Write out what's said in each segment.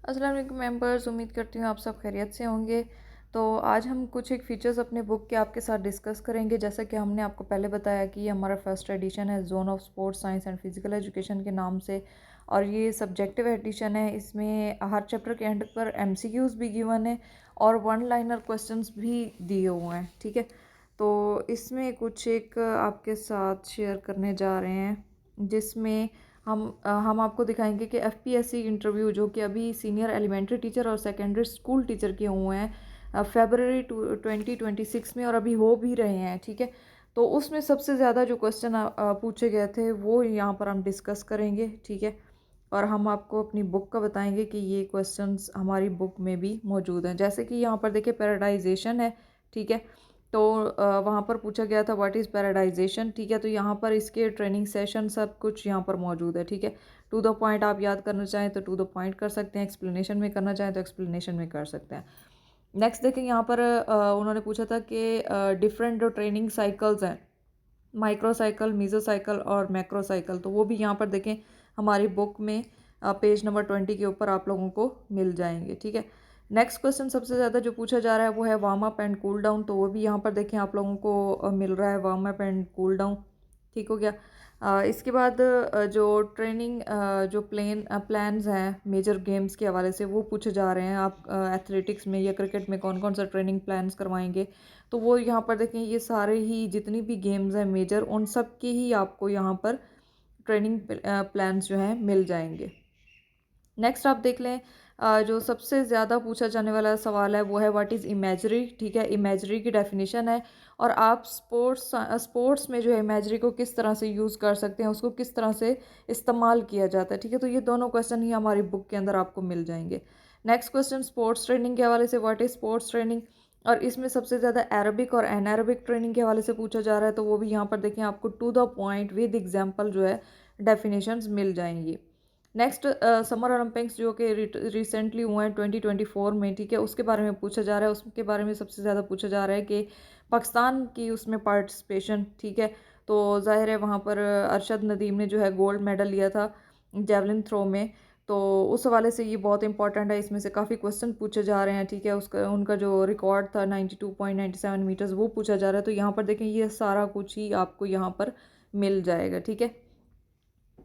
अस्सलाम वालेकुम मेंबर्स, उम्मीद करती हूँ आप सब खैरियत से होंगे। तो आज हम कुछ एक फ़ीचर्स अपने बुक के आपके साथ डिस्कस करेंगे। जैसा कि हमने आपको पहले बताया कि ये हमारा फर्स्ट एडिशन है zone of sports science and physical education के नाम से, और ये सब्जेक्टिव एडिशन है। इसमें हर चैप्टर के एंड पर एमसीक्यूज़ भी गिवन है और वन लाइनर क्वेश्चंस भी दिए हुए हैं। ठीक है, तो इसमें कुछ एक आपके साथ शेयर करने जा रहे हैं जिसमें हम आपको दिखाएंगे कि एफपीएससी इंटरव्यू जो कि अभी सीनियर एलिमेंट्री टीचर और सेकेंडरी स्कूल टीचर के हुए हैं फेबररी 2026 में, और अभी हो भी रहे हैं। ठीक है, तो उसमें सबसे ज़्यादा जो क्वेश्चन पूछे गए थे वो यहाँ पर हम डिस्कस करेंगे। ठीक है, और हम आपको अपनी बुक का बताएंगे कि ये क्वेश्चंस हमारी बुक में भी मौजूद हैं। जैसे कि यहाँ पर देखिए पैराडाइजेशन है। ठीक है, तो वहाँ पर पूछा गया था व्हाट इज़ पैराडाइजेशन। ठीक है, तो यहाँ पर इसके ट्रेनिंग सेशन सब कुछ यहाँ पर मौजूद है। ठीक है, टू द पॉइंट आप याद करना चाहें तो टू द पॉइंट कर सकते हैं, एक्सप्लेनेशन में करना चाहें तो एक्सप्लेनेशन में कर सकते हैं। नेक्स्ट देखें, यहाँ पर उन्होंने पूछा था कि डिफरेंट जो ट्रेनिंग साइकिल्स हैं, माइक्रो साइकिल, मीजो साइकिल और मैक्रो साइकिल, तो वो भी यहाँ पर देखें हमारी बुक में पेज नंबर 20 के ऊपर आप लोगों को मिल जाएंगे। ठीक है, नेक्स्ट क्वेश्चन सबसे ज़्यादा जो पूछा जा रहा है वो है warm up and cool down, तो वो भी यहाँ पर देखें आप लोगों को मिल रहा है warm up and cool down. ठीक हो गया। इसके बाद जो ट्रेनिंग जो प्लान्स हैं मेजर गेम्स के हवाले से वो पूछे जा रहे हैं। आप एथलेटिक्स में या क्रिकेट में कौन कौन सा ट्रेनिंग प्लान्स करवाएंगे, तो वो यहाँ पर देखें ये सारे ही जितनी भी गेम्स हैं मेजर, उन सब के ही आपको यहाँ पर ट्रेनिंग प्लान्स जो हैं मिल जाएंगे। नेक्स्ट आप देख लें, जो सबसे ज़्यादा पूछा जाने वाला सवाल है वो है व्हाट इज़ इमेजरी। ठीक है, इमेजरी की डेफिनेशन है और आप स्पोर्ट्स में जो है इमेजरी को किस तरह से यूज़ कर सकते हैं, उसको किस तरह से इस्तेमाल किया जाता है। ठीक है, तो ये दोनों क्वेश्चन ही हमारी बुक के अंदर आपको मिल जाएंगे। नेक्स्ट क्वेश्चन स्पोर्ट्स ट्रेनिंग के हवाले से व्हाट इज़ स्पोर्ट्स ट्रेनिंग, और इसमें सबसे ज़्यादा एरोबिक और एनारोबिक ट्रेनिंग के हवाले से पूछा जा रहा है, तो वो भी यहाँ पर देखें आपको to the point with example जो है डेफिनेशंस मिल जाएंगी। नेक्स्ट समर ओलंपिक्स जो कि रिसेंटली हुए हैं 2024 में। ठीक है, उसके बारे में पूछा जा रहा है। उसके बारे में सबसे ज़्यादा पूछा जा रहा है कि पाकिस्तान की उसमें पार्टिसिपेशन। ठीक है, तो जाहिर है वहाँ पर अरशद नदीम ने जो है गोल्ड मेडल लिया था जेवलिन थ्रो में, तो उस हवाले से ये बहुत इंपॉर्टेंट है। इसमें से काफ़ी क्वेश्चन पूछे जा रहे हैं। ठीक है, उसका उनका जो रिकॉर्ड था 92.97 मीटर्स वो पूछा जा रहा है, तो यहाँ पर देखें ये सारा कुछ ही आपको यहाँ पर मिल जाएगा। ठीक है,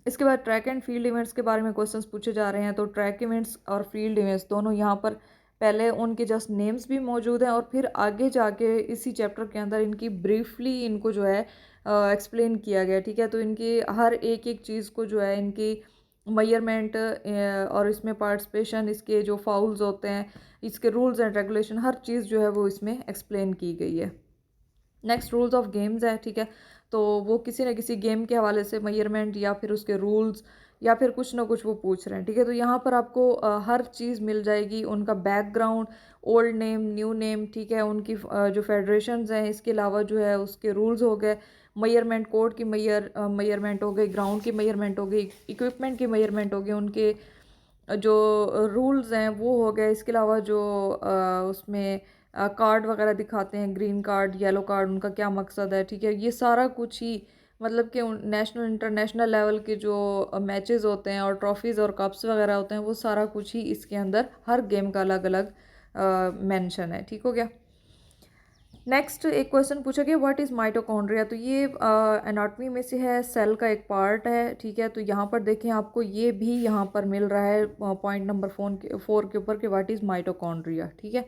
इसके बाद ट्रैक एंड फील्ड इवेंट्स के बारे में क्वेश्चंस पूछे जा रहे हैं, तो ट्रैक इवेंट्स और फील्ड इवेंट्स दोनों यहाँ पर पहले उनके जस्ट नेम्स भी मौजूद हैं और फिर आगे जाके इसी चैप्टर के अंदर इनकी ब्रीफली इनको जो है एक्सप्लेन किया गया। ठीक है, तो इनकी हर एक एक चीज़ को जो है इनकी मयरमेंट और इसमें पार्टिसिपेशन, इसके जो फाउल्स होते हैं, इसके रूल्स एंड रेगुलेशन, हर चीज़ जो है वो इसमें एक्सप्लेन की गई है। नेक्स्ट रूल्स ऑफ गेम्स है। ठीक है, तो वो किसी न किसी गेम के हवाले से मयरमेंट या फिर उसके रूल्स या फिर कुछ ना कुछ वो पूछ रहे हैं। ठीक है, तो यहाँ पर आपको हर चीज़ मिल जाएगी, उनका background, old name, new name. ठीक है, उनकी जो फेडरेशंस हैं, इसके अलावा जो है उसके रूल्स हो गए, मयरमेंट कोड की मयरमेंट हो गई, ग्राउंड की मयरमेंट हो गई, इक्विपमेंट की मयरमेंट हो गई, उनके जो रूल्स हैं वो हो गए। इसके अलावा जो उसमें कार्ड वगैरह दिखाते हैं, ग्रीन कार्ड, येलो कार्ड, उनका क्या मकसद है। ठीक है, ये सारा कुछ ही मतलब कि नेशनल इंटरनेशनल लेवल के जो मैचेस होते हैं और ट्रॉफीज़ और कप्स वगैरह होते हैं, वो सारा कुछ ही इसके अंदर हर गेम का अलग अलग मेंशन है। ठीक हो गया। नेक्स्ट एक क्वेश्चन पूछा गया व्हाट इज़ माइटोकॉन्ड्रिया, तो ये एनाटॉमी में से है, सेल का एक पार्ट है। ठीक है, तो यहाँ पर देखें आपको ये भी यहाँ पर मिल रहा है पॉइंट नंबर 4 के ऊपर कि व्हाट इज़ माइटोकॉन्ड्रिया। ठीक है,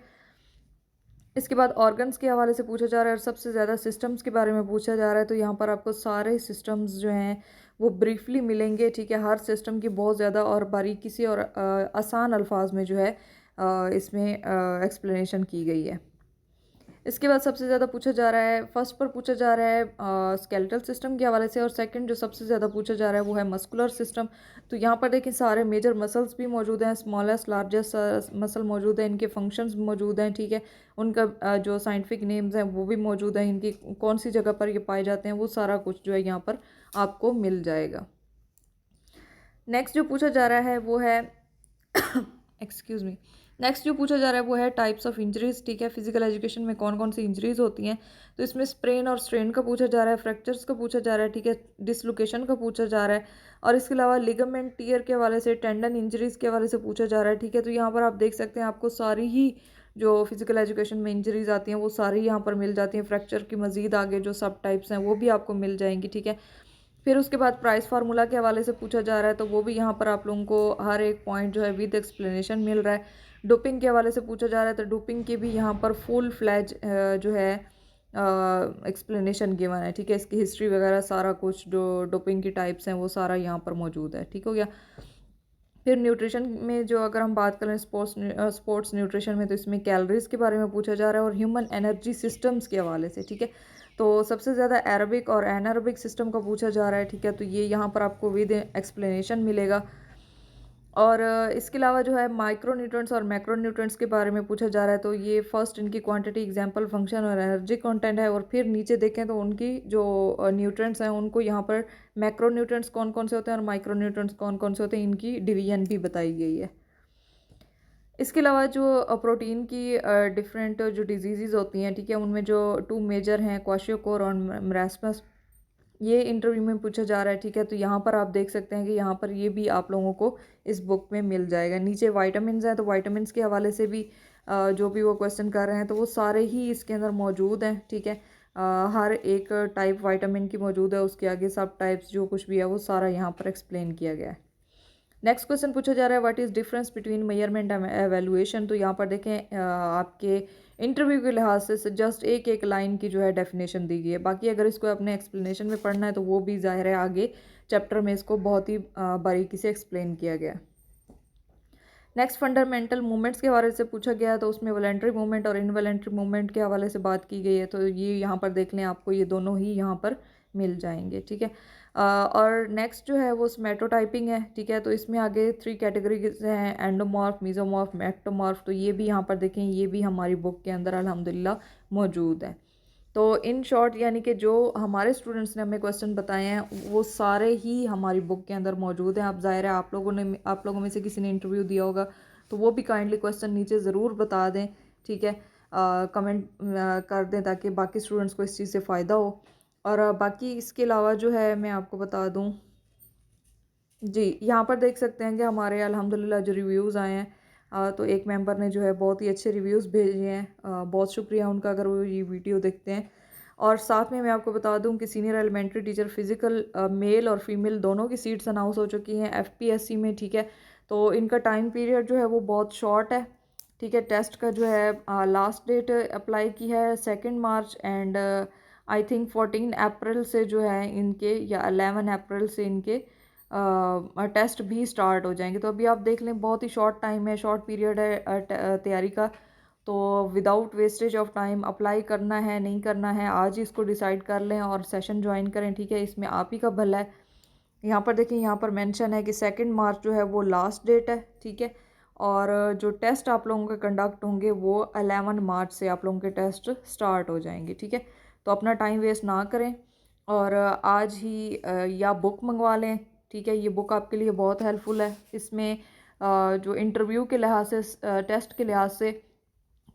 इसके बाद ऑर्गन्स के हवाले से पूछा जा रहा है और सबसे ज़्यादा सिस्टम्स के बारे में पूछा जा रहा है, तो यहाँ पर आपको सारे सिस्टम्स जो हैं वो ब्रीफली मिलेंगे। ठीक है, हर सिस्टम की बहुत ज़्यादा और बारीकी से और आसान अल्फाज में जो है इसमें एक्सप्लेनेशन की गई है। इसके बाद सबसे ज़्यादा पूछा जा रहा है, फर्स्ट पर पूछा जा रहा है स्केलेटल सिस्टम के हवाले से, और सेकंड जो सबसे ज़्यादा पूछा जा रहा है वो है मस्कुलर सिस्टम। तो यहाँ पर देखिए सारे मेजर मसल्स भी मौजूद हैं, स्मॉलेस्ट लार्जेस्ट मसल मौजूद है, इनके फंक्शंस मौजूद हैं। ठीक है, उनका जो साइंटिफिक नेम्स हैं वो भी मौजूद हैं, इनकी कौन सी जगह पर ये पाए जाते हैं, वो सारा कुछ जो है यहाँ पर आपको मिल जाएगा। नेक्स्ट जो पूछा जा रहा है वो है एक्सक्यूज़ मी, नेक्स्ट जो पूछा जा रहा है वो है टाइप्स ऑफ इंजरीज, ठीक है। फिजिकल एजुकेशन में कौन कौन सी इंजरीज होती हैं, तो इसमें स्प्रेन और स्ट्रेन का पूछा जा रहा है, फ्रैक्चर्स का पूछा जा रहा है, ठीक है, डिसलोकेशन का पूछा जा रहा है, और इसके अलावा लिगामेंट टियर के हवाले से, टेंडन इंजरीज के हवाले से पूछा जा रहा है, ठीक है। तो यहाँ पर आप देख सकते हैं आपको सारी ही जो फिजिकल एजुकेशन में इंजरीज आती हैं वो सारी यहाँ पर मिल जाती हैं। फ्रैक्चर की मजीद आगे जो सब टाइप्स हैं वो भी आपको मिल जाएंगी, ठीक है। फिर उसके बाद प्राइस फार्मूला के हवाले से पूछा जा रहा है, तो वो भी यहाँ पर आप लोगों को हर एक पॉइंट जो है विद एक्सप्लेनेशन मिल रहा है। डोपिंग के हवाले से पूछा जा रहा है, तो डोपिंग के भी यहाँ पर फुल फ्लैज जो है एक्सप्लेनेशन गिवन है, ठीक है। इसकी हिस्ट्री वगैरह सारा कुछ जो डोपिंग की टाइप्स हैं वो सारा यहाँ पर मौजूद है, ठीक हो गया। फिर न्यूट्रिशन में जो अगर हम बात करें स्पोर्ट्स न्यूट्रिशन में, तो इसमें कैलोरीज के बारे में पूछा जा रहा है और ह्यूमन एनर्जी सिस्टम्स के हवाले से, ठीक है। तो सबसे ज़्यादा एरोबिक और एनारोबिक सिस्टम का पूछा जा रहा है, ठीक है। तो ये यहाँ पर आपको विद एक्सप्लेनेशन मिलेगा। और इसके अलावा जो है माइक्रो न्यूट्रिएंट्स और मैक्रो न्यूट्रिएंट्स के बारे में पूछा जा रहा है, तो ये फर्स्ट इनकी क्वांटिटी, एग्जांपल, फंक्शन और एनर्जी कंटेंट है। और फिर नीचे देखें तो उनकी जो न्यूट्रिएंट्स हैं उनको यहाँ पर मैक्रो न्यूट्रिएंट्स कौन कौन से होते हैं और माइक्रो न्यूट्रिएंट्स कौन कौन से होते हैं, इनकी डिवीजन भी बताई गई है। इसके अलावा जो प्रोटीन की डिफरेंट जो डिजीज़ होती हैं, ठीक है, उनमें जो टू मेजर हैं, क्वाशियोकोर और मरास्मस, ये इंटरव्यू में पूछा जा रहा है, ठीक है। तो यहाँ पर आप देख सकते हैं कि यहाँ पर ये भी आप लोगों को इस बुक में मिल जाएगा। नीचे वाइटामिन हैं, तो वाइटामिन के हवाले से भी जो भी वो क्वेश्चन कर रहे हैं तो वो सारे ही इसके अंदर मौजूद हैं, ठीक है। हर एक टाइप वाइटामिन की मौजूद है, उसके आगे सब टाइप्स जो कुछ भी है वो सारा यहाँ पर एक्सप्लेन किया गया है। नेक्स्ट क्वेश्चन पूछा जा रहा है, what is difference between measurement and evaluation. तो यहाँ पर देखें आपके इंटरव्यू के लिहाज से जस्ट एक एक लाइन की जो है डेफिनेशन दी गई है। बाकी अगर इसको अपने एक्सप्लेनेशन में पढ़ना है तो वो भी ज़ाहिर है आगे चैप्टर में इसको बहुत ही बारीकी से एक्सप्लेन किया गया है। नेक्स्ट फंडामेंटल मूवमेंट्स के बारे से पूछा गया है, तो उसमें वॉलेंट्री मूवमेंट और इनवॉलेंट्री मूवमेंट के हवाले से बात की गई है। तो ये यहाँ पर देख लें, आपको ये दोनों ही यहाँ पर मिल जाएंगे, ठीक है। और नेक्स्ट जो है वो स्मेटोटाइपिंग है, ठीक है। तो इसमें आगे 3 कैटेगरीज हैं, एंडोमॉर्फ, मीजोमॉर्फ, एक्टोमॉर्फ। तो ये भी यहाँ पर देखें, ये भी हमारी बुक के अंदर अल्हम्दुलिल्लाह मौजूद है। तो इन शॉर्ट यानी कि जो हमारे स्टूडेंट्स ने हमें क्वेश्चन बताए हैं वो सारे ही हमारी बुक के अंदर मौजूद हैं। अब ज़ाहिर है आप लोगों में से किसी ने इंटरव्यू दिया होगा तो वो भी काइंडली क्वेश्चन नीचे ज़रूर बता दें, ठीक है, कमेंट कर दें ताकि बाकी स्टूडेंट्स को इस चीज़ से फ़ायदा हो। और बाकी इसके अलावा जो है मैं आपको बता दूँ, जी यहाँ पर देख सकते हैं कि हमारे अल्हम्दुलिल्लाह जो रिव्यूज़ आए हैं, तो एक मेंबर ने जो है बहुत ही अच्छे रिव्यूज़ भेजे हैं, बहुत शुक्रिया उनका अगर वो ये वीडियो देखते हैं। और साथ में मैं आपको बता दूं कि senior elementary teacher physical male और फीमेल दोनों की सीट्स अनाउंस हो चुकी हैं एफपीएससी में, ठीक है। तो इनका टाइम पीरियड जो है वो बहुत शॉर्ट है, ठीक है। टेस्ट का जो है लास्ट डेट अप्लाई की है 2 मार्च एंड आई थिंक 14 अप्रैल से जो है इनके, या 11 अप्रैल से इनके टेस्ट भी स्टार्ट हो जाएंगे। तो अभी आप देख लें बहुत ही शॉर्ट टाइम है, शॉर्ट पीरियड है तैयारी का। तो without wastage of time apply करना है नहीं करना है आज ही इसको डिसाइड कर लें और सेशन ज्वाइन करें, ठीक है। इसमें आप ही का भला है। यहाँ पर देखें, यहाँ पर मेंशन है कि 2 मार्च जो है वो लास्ट डेट है, ठीक है। और जो टेस्ट आप लोगों के कंडक्ट होंगे वो 11 मार्च से आप लोगों के टेस्ट स्टार्ट हो जाएंगे, ठीक है। तो अपना टाइम वेस्ट ना करें और आज ही या बुक मंगवा लें, ठीक है। ये बुक आपके लिए बहुत हेल्पफुल है। इसमें जो इंटरव्यू के लिहाज से, टेस्ट के लिहाज से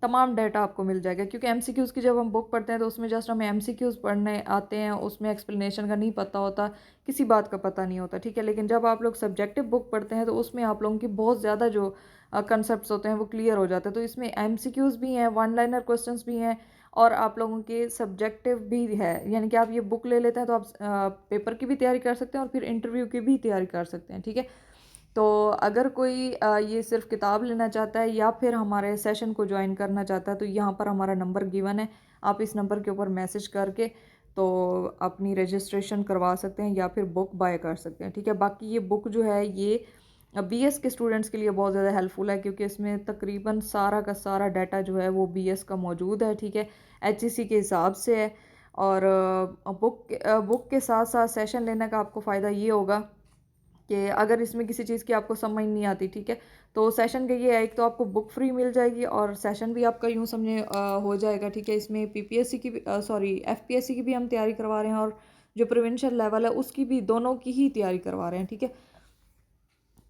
तमाम डाटा आपको मिल जाएगा, क्योंकि एमसीक्यूज़ की जब हम बुक पढ़ते हैं तो उसमें जस्ट हमें एमसीक्यूज़ पढ़ने आते हैं, उसमें एक्सप्लेनेशन का नहीं पता होता, किसी बात का पता नहीं होता, ठीक है। लेकिन जब आप लोग सब्जेक्टिव बुक पढ़ते हैं तो उसमें आप लोगों की बहुत ज़्यादा जो कंसेप्ट होते हैं वो क्लियर हो जाते हैं। तो इसमें एमसीक्यूज़ भी हैं, वन लाइनर क्वेश्चन भी हैं और आप लोगों के सब्जेक्टिव भी है। यानी कि आप ये बुक ले लेते हैं तो आप पेपर की भी तैयारी कर सकते हैं और फिर इंटरव्यू की भी तैयारी कर सकते हैं, ठीक है। तो अगर कोई ये सिर्फ किताब लेना चाहता है या फिर हमारे सेशन को ज्वाइन करना चाहता है तो यहाँ पर हमारा नंबर गिवन है, आप इस नंबर के ऊपर मैसेज करके तो अपनी रजिस्ट्रेशन करवा सकते हैं या फिर बुक बाय कर सकते हैं, ठीक है। बाकी ये बुक जो है ये बीएस के स्टूडेंट्स के लिए बहुत ज़्यादा हेल्पफुल है, क्योंकि इसमें तकरीबन सारा का सारा डाटा जो है वो बीएस का मौजूद है, ठीक है, एचईसी के हिसाब से है। और बुक के साथ साथ सेशन लेने का आपको फ़ायदा ये होगा कि अगर इसमें किसी चीज़ की आपको समझ नहीं आती, ठीक है, तो सेशन का ये है, एक तो आपको बुक फ्री मिल जाएगी और सेशन भी आपका यूँ समझे हो जाएगा, ठीक है। इसमें पीपीएससी की सॉरी एफपीएससी की भी हम तैयारी करवा रहे हैं और जो प्रोविंशियल लेवल है उसकी भी, दोनों की ही तैयारी करवा रहे हैं, ठीक है।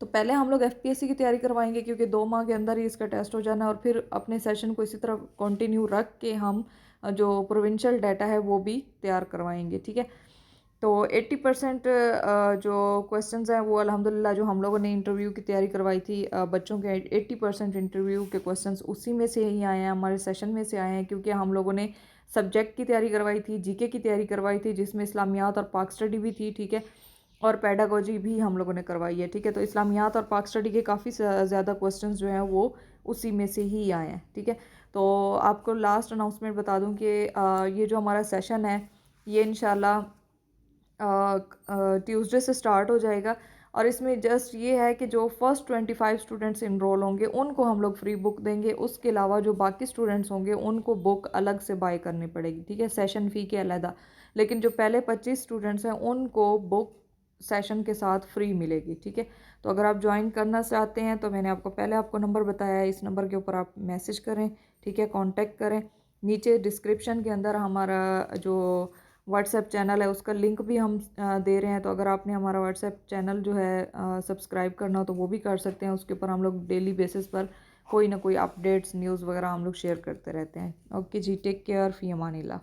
तो पहले हम लोग एफपीएससी की तैयारी करवाएंगे क्योंकि 2 माह के अंदर ही इसका टेस्ट हो जाना है, और फिर अपने सेशन को इसी तरह कंटिन्यू रख के हम जो प्रोविंशियल डाटा है वो भी तैयार करवाएंगे, ठीक है। तो 80% जो क्वेश्चंस हैं वो अल्हम्दुलिल्लाह जो हम लोगों ने इंटरव्यू की तैयारी करवाई थी बच्चों के 80% इंटरव्यू के क्वेश्चंस उसी में से ही आए हैं, हमारे सेशन में से आए हैं, क्योंकि हम लोगों ने सब्जेक्ट की तैयारी करवाई थी, जीके की तैयारी करवाई थी जिसमें इस्लामियात और पाक स्टडी भी थी, ठीक है, और पेडागोजी भी हम लोगों ने करवाई है, ठीक है। तो इस्लामियात और पाक स्टडी के काफ़ी ज़्यादा क्वेश्चंस जो हैं वो उसी में से ही आए हैं, ठीक है। तो आपको लास्ट अनाउंसमेंट बता दूं कि ये जो हमारा सेशन है ये इंशाल्लाह ट्यूसडे से स्टार्ट हो जाएगा, और इसमें जस्ट ये है कि जो फर्स्ट 25 स्टूडेंट्स इनरोल होंगे उनको हम लोग फ्री बुक देंगे, उसके अलावा जो बाकी स्टूडेंट्स होंगे उनको बुक अलग से बाय करनी पड़ेगी, ठीक है, सेशन फ़ी के अलहदा। लेकिन जो पहले 25 स्टूडेंट्स हैं उनको बुक सेशन के साथ फ्री मिलेगी, ठीक है। तो अगर आप ज्वाइन करना चाहते हैं तो मैंने आपको पहले आपको नंबर बताया है, इस नंबर के ऊपर आप मैसेज करें, ठीक है, कांटेक्ट करें। नीचे डिस्क्रिप्शन के अंदर हमारा जो व्हाट्सएप चैनल है उसका लिंक भी हम दे रहे हैं, तो अगर आपने हमारा व्हाट्सएप चैनल जो है सब्सक्राइब करना हो तो वो भी कर सकते हैं। उसके ऊपर हम लोग डेली बेसिस पर कोई ना कोई अपडेट्स न्यूज़ वगैरह हम लोग शेयर करते रहते हैं। ओके जी, टेक केयर, फ़ी अमानिल्लाह।